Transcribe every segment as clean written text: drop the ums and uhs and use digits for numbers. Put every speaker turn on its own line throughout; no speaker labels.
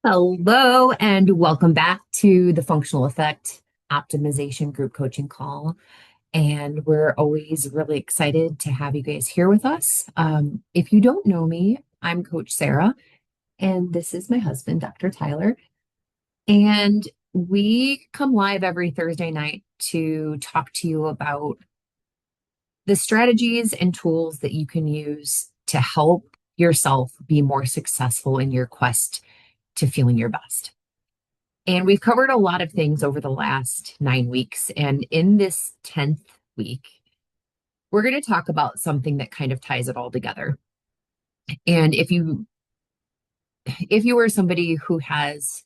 Hello, and welcome back to the Functional Effect Optimization Group Coaching Call. And we're always really excited to have you guys here with us. If you don't know me, I'm Coach Sarah, and this is my husband, Dr. Tyler. And we come live every Thursday night to talk to you about the strategies and tools that you can use to help yourself be more successful in your quest to feeling your best. And we've covered a lot of things over the last 9 weeks. And in this 10th week, we're going to talk about something that kind of ties it all together. And if you are somebody who has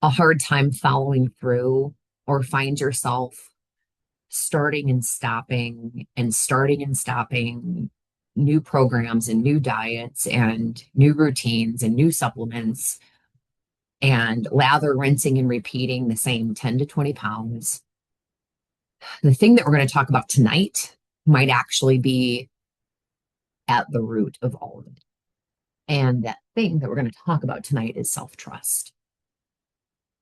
a hard time following through or find yourself starting and stopping and starting and stopping new programs and new diets and new routines and new supplements and lather, rinsing, and repeating the same 10 to 20 pounds. The thing that we're going to talk about tonight might actually be at the root of all of it. And that thing that we're going to talk about tonight is self-trust.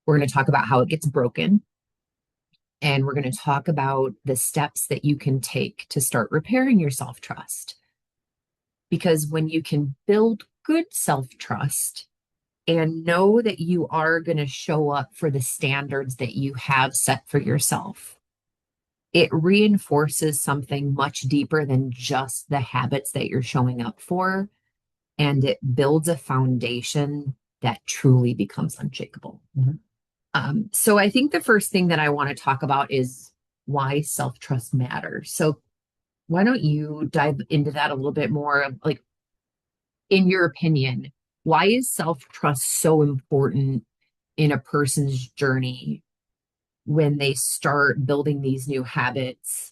We're going to talk about how it gets broken. And we're going to talk about the steps that you can take to start repairing your self-trust. Because when you can build good self-trust, and know that you are going to show up for the standards that you have set for yourself, it reinforces something much deeper than just the habits that you're showing up for. And it builds a foundation that truly becomes unshakable. So I think the first thing that I want to talk about is why self-trust matters. So why don't you dive into that a little bit more? Like, in your opinion, why is self-trust so important in a person's journey when they start building these new habits?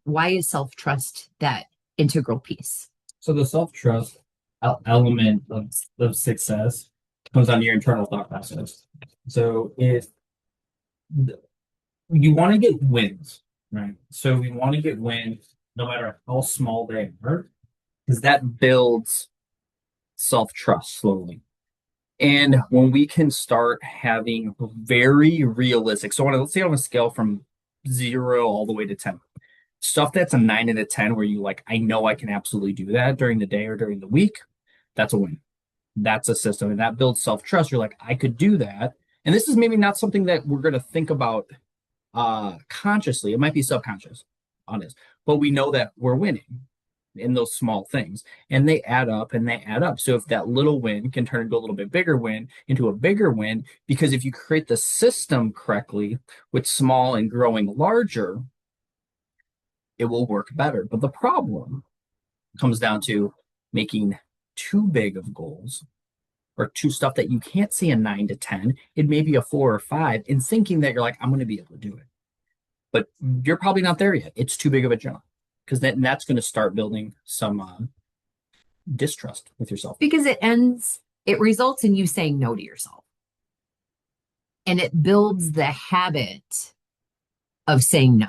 Why is self-trust that integral piece?
So the self-trust element of success comes down to your internal thought process. So if you want to get wins, right? So we want to get wins no matter how small they are, because that builds self-trust slowly. And when we can start having very realistic, so let's say on a scale from 0 all the way to 10, stuff that's a 9 and a 10, where you like, I know I can absolutely do that during the day or during the week, that's a win. That's a system. And that builds self-trust. You're like, I could do that. And this is maybe not something that we're going to think about consciously. It might be subconscious on this, but we know that we're winning in those small things, and they add up and they add up. So if that little win can turn into a little bit bigger win into a bigger win, because if you create the system correctly with small and growing larger, it will work better. But the problem comes down to making too big of goals, or too stuff that you can't see a 9 to 10. It may be a 4 or 5, and thinking that you're like, I'm going to be able to do it. But you're probably not there yet. It's too big of a jump, because that's going to start building some distrust with yourself.
Because it results in you saying no to yourself. And it builds the habit of saying no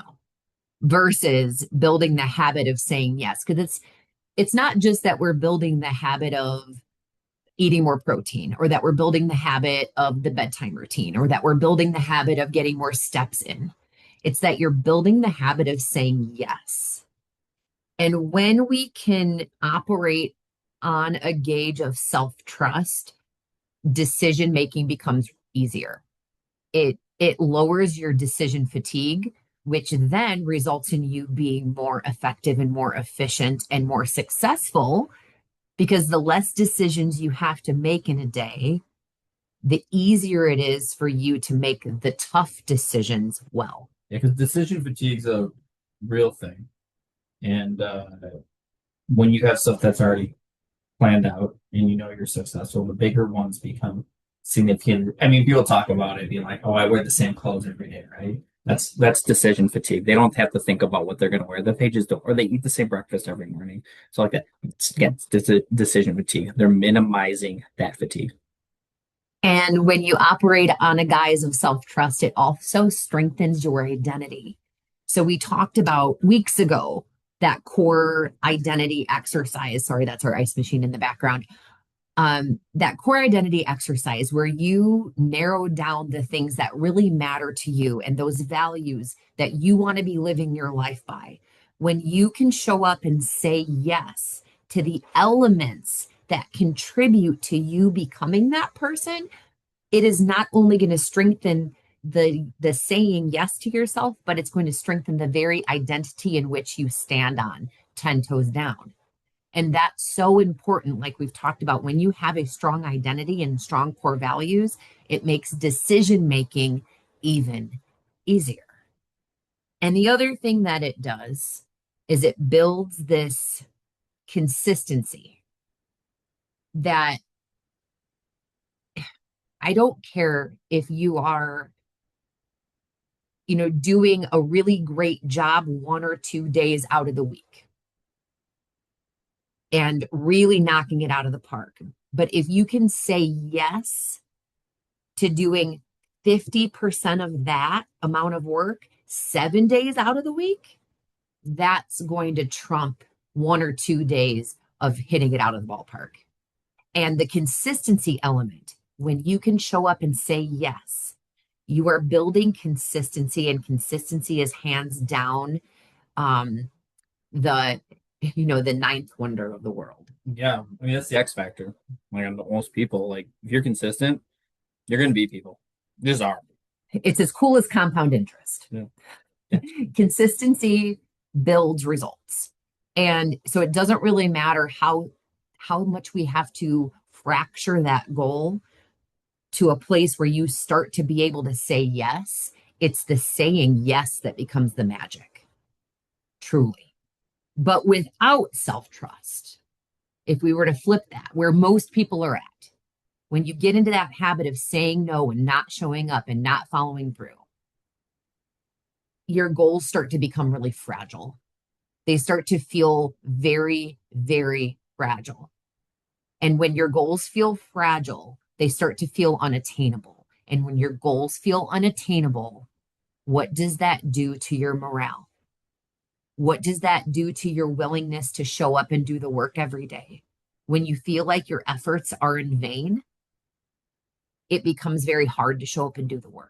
versus building the habit of saying yes. Because it's not just that we're building the habit of eating more protein, or that we're building the habit of the bedtime routine, or that we're building the habit of getting more steps in. It's that you're building the habit of saying yes. And when we can operate on a gauge of self-trust, decision making becomes easier. It lowers your decision fatigue, which then results in you being more effective and more efficient and more successful, because the less decisions you have to make in a day, the easier it is for you to make the tough decisions well.
Yeah, because decision fatigue is a real thing. And when you have stuff that's already planned out and you know you're successful, the bigger ones become significant. I mean, people talk about it being like, "Oh, I wear the same clothes every day," right? That's decision fatigue. They don't have to think about what they're going to wear. The pages don't, or they eat the same breakfast every morning. So like that, it's decision fatigue. They're minimizing that fatigue.
And when you operate on a guise of self-trust, it also strengthens your identity. So we talked about weeks ago that core identity exercise. Sorry, that's our ice machine in the background. That core identity exercise where you narrow down the things that really matter to you and those values that you want to be living your life by. When you can show up and say yes to the elements that contribute to you becoming that person, it is not only going to strengthen the saying yes to yourself, but it's going to strengthen the very identity in which you stand on 10 toes down. And that's so important. Like we've talked about, when you have a strong identity and strong core values, it makes decision making even easier. And the other thing that it does is it builds this consistency that I don't care if you are, doing a really great job 1 or 2 days out of the week and really knocking it out of the park. But if you can say yes to doing 50% of that amount of work 7 days out of the week, that's going to trump 1 or 2 days of hitting it out of the ballpark. And the consistency element, when you can show up and say yes, you are building consistency, and consistency is hands down um, the the ninth wonder of the world.
Yeah, I mean that's the X factor. Like on most people, like if you're consistent, you're gonna beat people. You just are.
It's as cool as compound interest.
Yeah. Yeah.
Consistency builds results. And so it doesn't really matter how much we have to fracture that goal to a place where you start to be able to say yes. It's the saying yes that becomes the magic, truly. But without self-trust, if we were to flip that, where most people are at, when you get into that habit of saying no and not showing up and not following through, your goals start to become really fragile. They start to feel very, very fragile. And when your goals feel fragile, they start to feel unattainable. And when your goals feel unattainable, what does that do to your morale? What does that do to your willingness to show up and do the work every day? When you feel like your efforts are in vain, it becomes very hard to show up and do the work.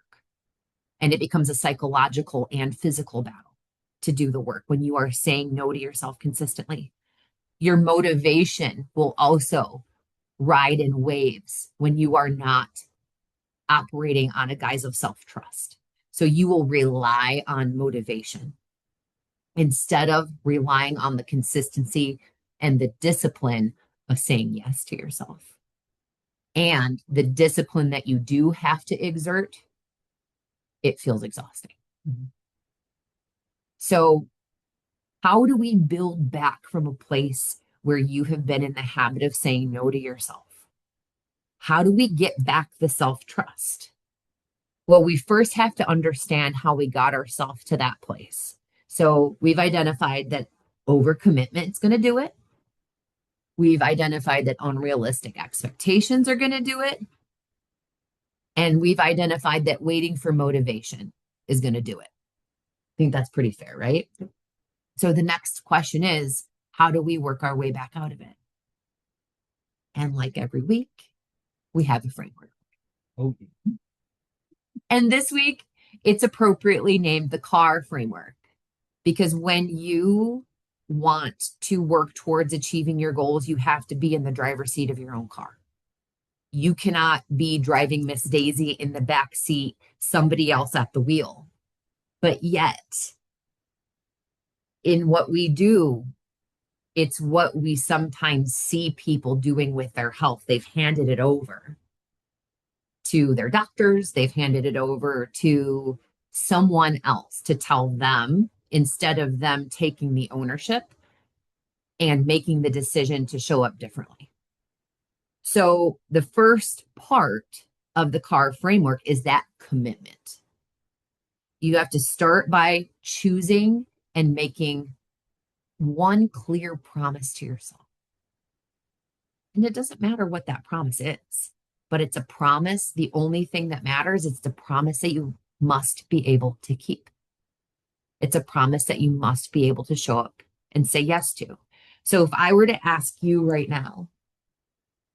And it becomes a psychological and physical battle to do the work when you are saying no to yourself consistently. Your motivation will also ride in waves when you are not operating on a guise of self trust. So you will rely on motivation instead of relying on the consistency and the discipline of saying yes to yourself. And the discipline that you do have to exert, it feels exhausting. Mm-hmm. So, how do we build back from a place where you have been in the habit of saying no to yourself? How do we get back the self trust? Well, we first have to understand how we got ourselves to that place. So, we've identified that overcommitment is going to do it. We've identified that unrealistic expectations are going to do it. And we've identified that waiting for motivation is going to do it. I think that's pretty fair, right? So the next question is, how do we work our way back out of it? And like every week, we have a framework.
Okay.
And this week, it's appropriately named the CARR framework, because when you want to work towards achieving your goals, you have to be in the driver's seat of your own car. You cannot be driving Miss Daisy in the back seat, somebody else at the wheel. But yet, in what we do, it's what we sometimes see people doing with their health. They've handed it over to their doctors, they've handed it over to someone else to tell them, instead of them taking the ownership and making the decision to show up differently. So, the first part of the CARR framework is that commitment. You have to start by choosing and making one clear promise to yourself. And it doesn't matter what that promise is, but it's a promise. The only thing that matters is the promise that you must be able to keep. It's a promise that you must be able to show up and say yes to. So if I were to ask you right now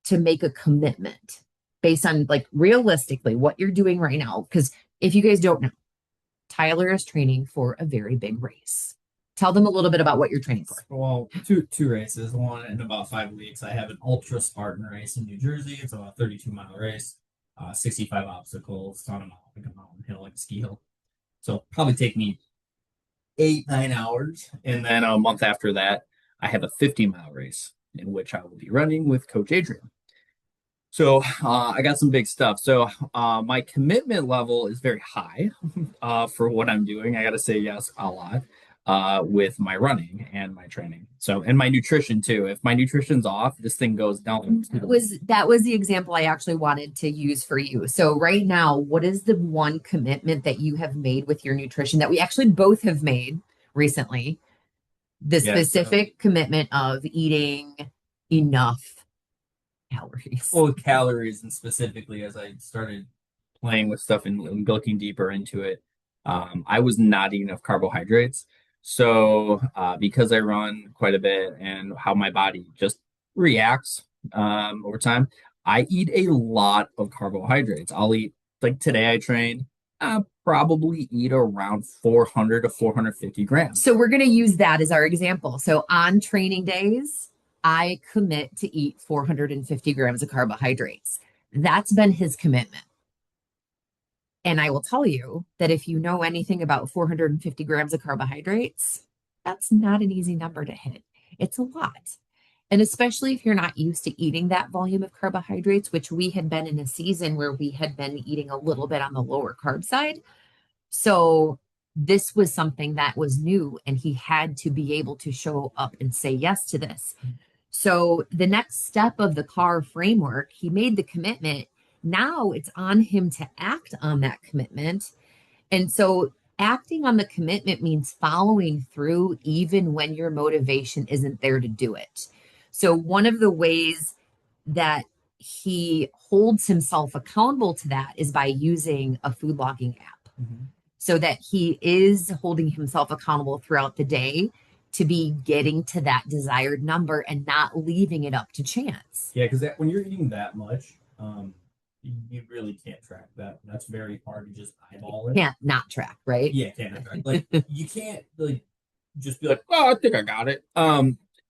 to make a commitment based on like realistically what you're doing right now. Because if you guys don't know, Tyler is training for a very big race. Tell them a little bit about what you're training for.
Well, two races. One in about 5 weeks. I have an ultra Spartan race in New Jersey. It's a 32-mile race, 65 obstacles. It's on like a mountain hill, like a ski hill. So probably take me 8, 9 hours. And then a month after that, I have a 50-mile race in which I will be running with Coach Adrian. So I got some big stuff. So my commitment level is very high for what I'm doing. I got to say yes a lot with my running and my training. So and my nutrition too. If my nutrition's off, this thing goes down.
That was the example I actually wanted to use for you. So right now, what is the one commitment that you have made with your nutrition that we actually both have made recently? The
Yeah. So,
specific commitment of eating enough calories.
well, calories and specifically as I started playing with stuff and looking deeper into it, I was not eating enough carbohydrates. So, because I run quite a bit and how my body just reacts over time, I eat a lot of carbohydrates. I'll eat, like today I trained, probably eat around 400 to 450 grams.
So we're going to use that as our example. So on training days, I commit to eat 450 grams of carbohydrates. That's been his commitment. And I will tell you that if you know anything about 450 grams of carbohydrates, that's not an easy number to hit. It's a lot. And especially if you're not used to eating that volume of carbohydrates, which we had been in a season where we had been eating a little bit on the lower carb side. So this was something that was new, and he had to be able to show up and say yes to this. So the next step of the CARR framework, he made the commitment. Now it's on him to act on that commitment. And so acting on the commitment means following through even when your motivation isn't there to do it. So one of the ways that he holds himself accountable to that is by using a food logging app,
Mm-hmm.
so that he is holding himself accountable throughout the day to be getting to that desired number and not leaving it up to chance.
Yeah, because when you're eating that much, you really can't track that. That's very hard to just eyeball it.
Can't not track, right?
Yeah, can't track. Like you can't like just be like, oh, I think I got it.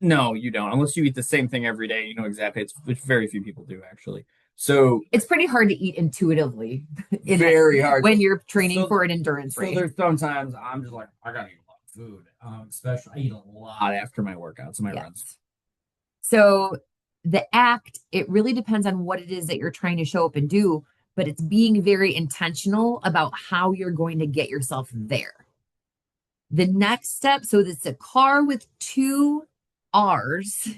No, you don't. Unless you eat the same thing every day, you know exactly. It's which very few people do actually. So
It's pretty hard to eat intuitively
very hard.
when you're training
So,
for an endurance
so
race.
there's sometimes I'm just like, I gotta eat a lot of food. Especially I eat a lot after my workouts and my runs.
Yes. So the act, it really depends on what it is that you're trying to show up and do, but it's being very intentional about how you're going to get yourself there. The next step, so it's a CARR with two R's.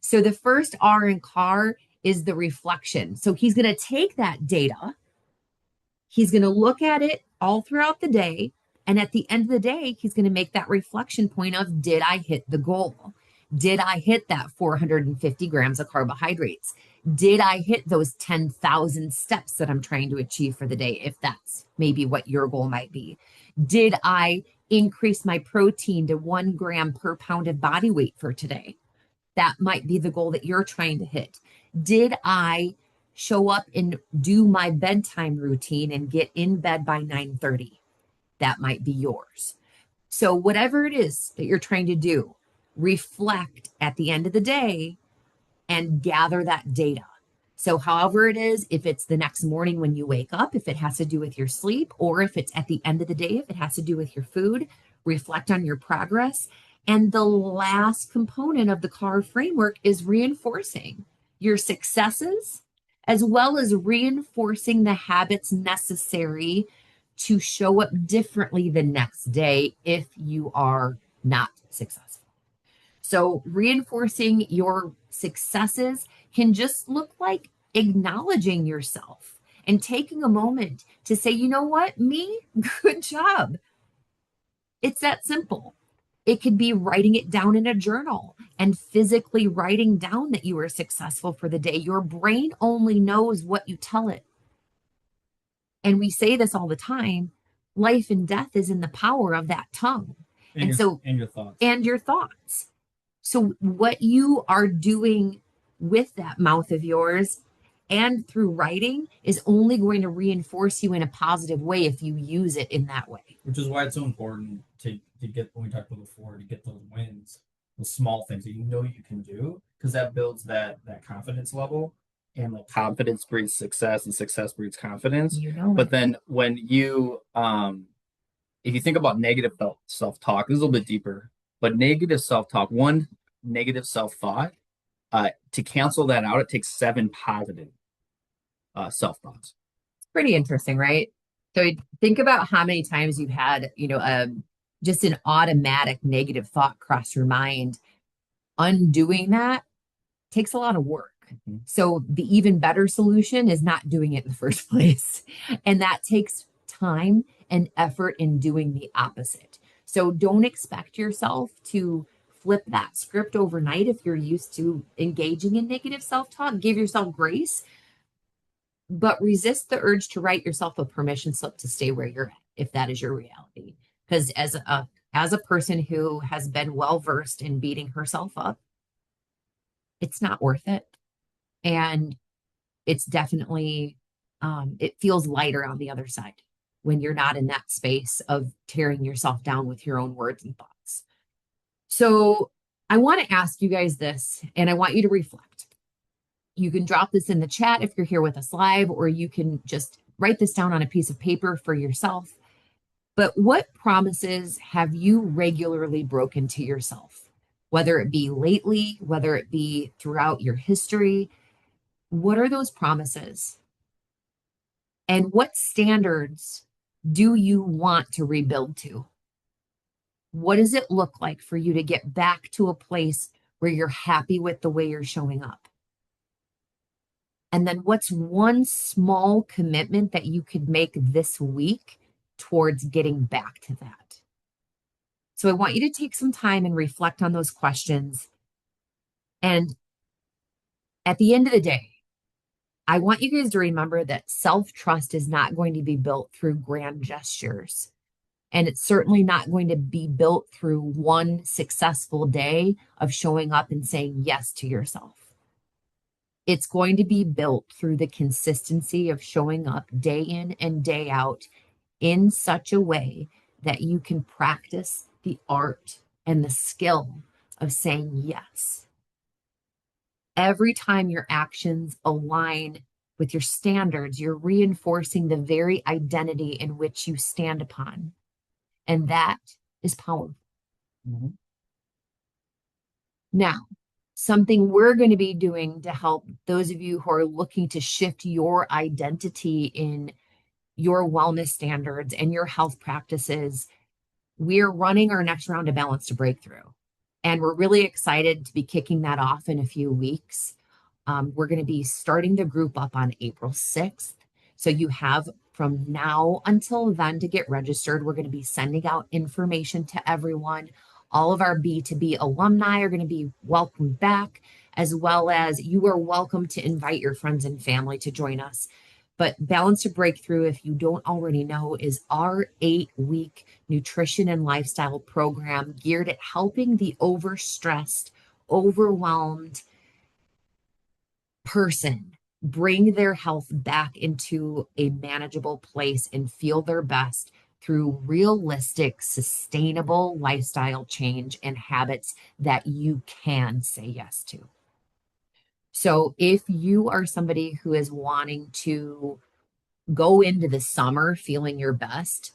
So the first R in CARR is the reflection. So he's going to take that data, he's going to look at it all throughout the day. And at the end of the day, he's going to make that reflection point of, did I hit the goal? Did I hit that 450 grams of carbohydrates? Did I hit those 10,000 steps that I'm trying to achieve for the day? If that's maybe what your goal might be. Did I increase my protein to 1 gram per pound of body weight for today? That might be the goal that you're trying to hit. Did I show up and do my bedtime routine and get in bed by 9:30? That might be yours. So whatever it is that you're trying to do, reflect at the end of the day and gather that data. So, however it is, if it's the next morning when you wake up, if it has to do with your sleep, or if it's at the end of the day, if it has to do with your food, reflect on your progress. And the last component of the CARR framework is reinforcing your successes, as well as reinforcing the habits necessary to show up differently the next day if you are not successful. So, reinforcing your successes can just look like acknowledging yourself and taking a moment to say, you know what, me, good job. It's that simple. It could be writing it down in a journal and physically writing down that you were successful for the day. Your brain only knows what you tell it. And we say this all the time, life and death is in the power of that tongue.
And your thoughts.
And your thoughts. So, what you are doing with that mouth of yours and through writing is only going to reinforce you in a positive way if you use it in that way.
Which is why it's so important to get when we talked about before to get those wins, those small things that you know you can do, because that builds that confidence level, and like confidence breeds success, and success breeds confidence.
You know
But
it.
then when you if you think about negative self talk, this is a little bit deeper, but negative self talk, one negative self thought, to cancel that out, it takes seven positive self thoughts.
Pretty interesting, right? So think about how many times you've had, just an automatic negative thought cross your mind. Undoing that takes a lot of work.
Mm-hmm.
So the even better solution is not doing it in the first place. And that takes time and effort in doing the opposite. So don't expect yourself to flip that script overnight if you're used to engaging in negative self-talk. Give yourself grace, but resist the urge to write yourself a permission slip to stay where you're at if that is your reality. Because as a person who has been well versed in beating herself up, it's not worth it. And it's definitely it feels lighter on the other side when you're not in that space of tearing yourself down with your own words and thoughts. So I want to ask you guys this, and I want you to reflect. You can drop this in the chat if you're here with us live, or you can just write this down on a piece of paper for yourself. But what promises have you regularly broken to yourself? Whether it be lately, whether it be throughout your history, what are those promises? And what standards do you want to rebuild to? What does it look like for you to get back to a place where you're happy with the way you're showing up? And then what's one small commitment that you could make this week towards getting back to that? So I want you to take some time and reflect on those questions. And at the end of the day, I want you guys to remember that self trust is not going to be built through grand gestures. And it's certainly not going to be built through one successful day of showing up and saying yes to yourself. It's going to be built through the consistency of showing up day in and day out in such a way that you can practice the art and the skill of saying yes. Every time your actions align with your standards, you're reinforcing the very identity in which you stand upon. And that is powerful.
Mm-hmm.
Now, something we're going to be doing to help those of you who are looking to shift your identity in your wellness standards and your health practices, we're running our next round of Balance to Breakthrough. And we're really excited to be kicking that off in a few weeks. We're going to be starting the group up on April 6th. So you have from now until then to get registered. We're going to be sending out information to everyone. All of our B2B alumni are going to be welcomed back, as well as you are welcome to invite your friends and family to join us. But Balance to Breakthrough, if you don't already know, is our 8-week nutrition and lifestyle program geared at helping the overstressed, overwhelmed person bring their health back into a manageable place and feel their best through realistic, sustainable lifestyle change and habits that you can say yes to. So, if you are somebody who is wanting to go into the summer feeling your best,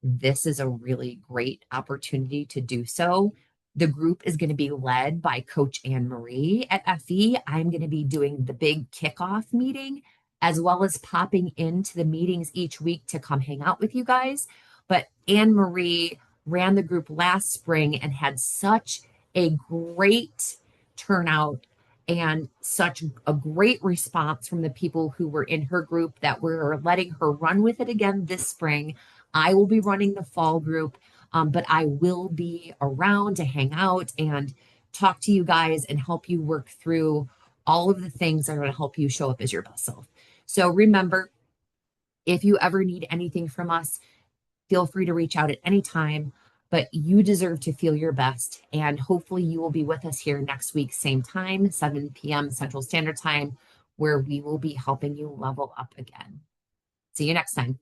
this is a really great opportunity to do so. The group is going to be led by Coach Anne Marie at FE. I'm going to be doing the big kickoff meeting as well as popping into the meetings each week to come hang out with you guys. But Anne Marie ran the group last spring and had such a great turnout and such a great response from the people who were in her group that we're letting her run with it again this spring. I will be running the fall group, but I will be around to hang out and talk to you guys and help you work through all of the things that are going to help you show up as your best self. So remember, if you ever need anything from us, feel free to reach out at any time. but you deserve to feel your best. And hopefully, you will be with us here next week, same time, 7 p.m. Central Standard Time, where we will be helping you level up again. See you next time.